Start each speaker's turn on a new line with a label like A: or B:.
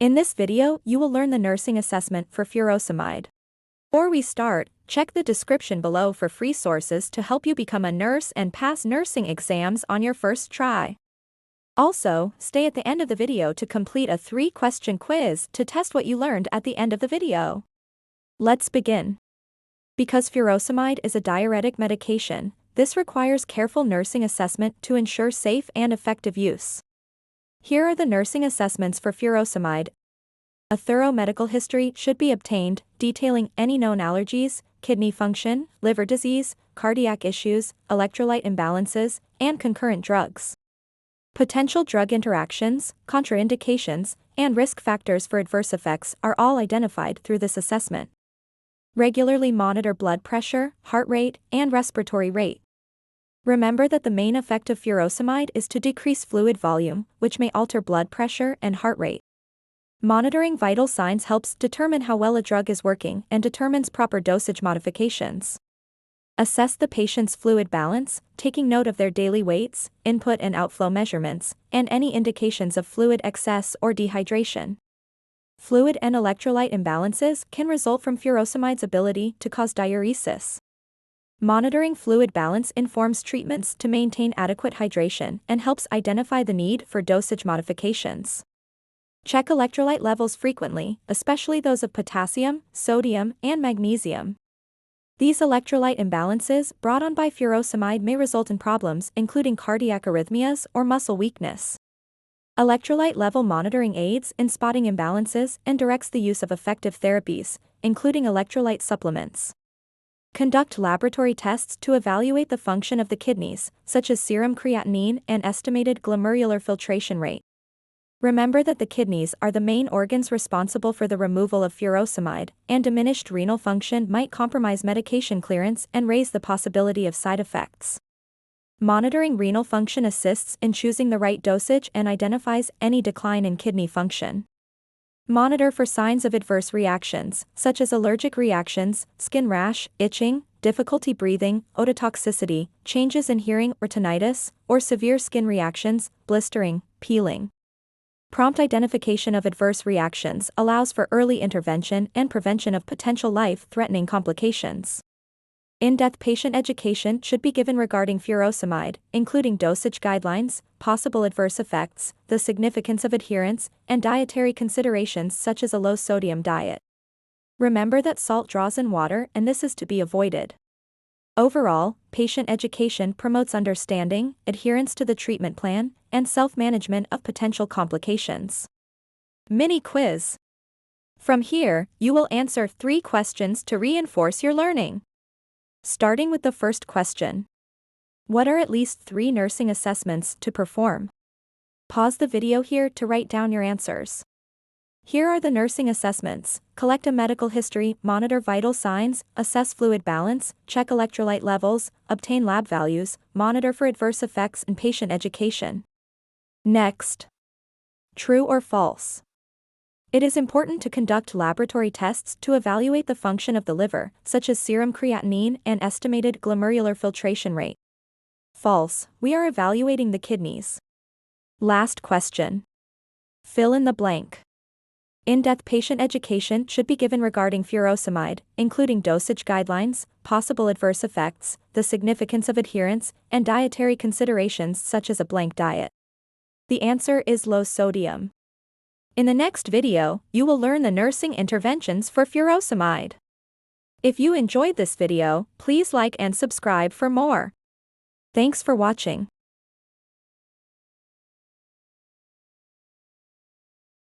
A: In this video, you will learn the nursing assessment for furosemide. Before we start, check the description below for free sources to help you become a nurse and pass nursing exams on your first try. Also, stay at the end of the video to complete a 3-question quiz to test what you learned at the end of the video. Let's begin. Because furosemide is a diuretic medication, this requires careful nursing assessment to ensure safe and effective use. Here are the nursing assessments for furosemide. A thorough medical history should be obtained, detailing any known allergies, kidney function, liver disease, cardiac issues, electrolyte imbalances, and concurrent drugs. Potential drug interactions, contraindications, and risk factors for adverse effects are all identified through this assessment. Regularly monitor blood pressure, heart rate, and respiratory rate. Remember that the main effect of furosemide is to decrease fluid volume, which may alter blood pressure and heart rate. Monitoring vital signs helps determine how well a drug is working and determines proper dosage modifications. Assess the patient's fluid balance, taking note of their daily weights, input and outflow measurements, and any indications of fluid excess or dehydration. Fluid and electrolyte imbalances can result from furosemide's ability to cause diuresis. Monitoring fluid balance informs treatments to maintain adequate hydration and helps identify the need for dosage modifications. Check electrolyte levels frequently, especially those of potassium, sodium, and magnesium. These electrolyte imbalances brought on by furosemide may result in problems including cardiac arrhythmias or muscle weakness. Electrolyte level monitoring aids in spotting imbalances and directs the use of effective therapies, including electrolyte supplements. Conduct laboratory tests to evaluate the function of the kidneys, such as serum creatinine and estimated glomerular filtration rate. Remember that the kidneys are the main organs responsible for the removal of furosemide, and diminished renal function might compromise medication clearance and raise the possibility of side effects. Monitoring renal function assists in choosing the right dosage and identifies any decline in kidney function. Monitor for signs of adverse reactions, such as allergic reactions, skin rash, itching, difficulty breathing, ototoxicity, changes in hearing or tinnitus, or severe skin reactions, blistering, peeling. Prompt identification of adverse reactions allows for early intervention and prevention of potential life-threatening complications. In-depth patient education should be given regarding furosemide, including dosage guidelines, possible adverse effects, the significance of adherence, and dietary considerations such as a low-sodium diet. Remember that salt draws in water and this is to be avoided. Overall, patient education promotes understanding, adherence to the treatment plan, and self-management of potential complications. Mini quiz. From here, you will answer 3 questions to reinforce your learning. Starting with the first question. What are at least 3 nursing assessments to perform? Pause the video here to write down your answers. Here are the nursing assessments: collect a medical history, monitor vital signs, assess fluid balance, check electrolyte levels, obtain lab values, monitor for adverse effects, and patient education. Next. True or false? It is important to conduct laboratory tests to evaluate the function of the liver, such as serum creatinine and estimated glomerular filtration rate. False, we are evaluating the kidneys. Last question. Fill in the blank. In-depth patient education should be given regarding furosemide, including dosage guidelines, possible adverse effects, the significance of adherence, and dietary considerations such as a blank diet. The answer is low sodium. In the next video, you will learn the nursing interventions for furosemide. If you enjoyed this video, please like and subscribe for more. Thanks for watching.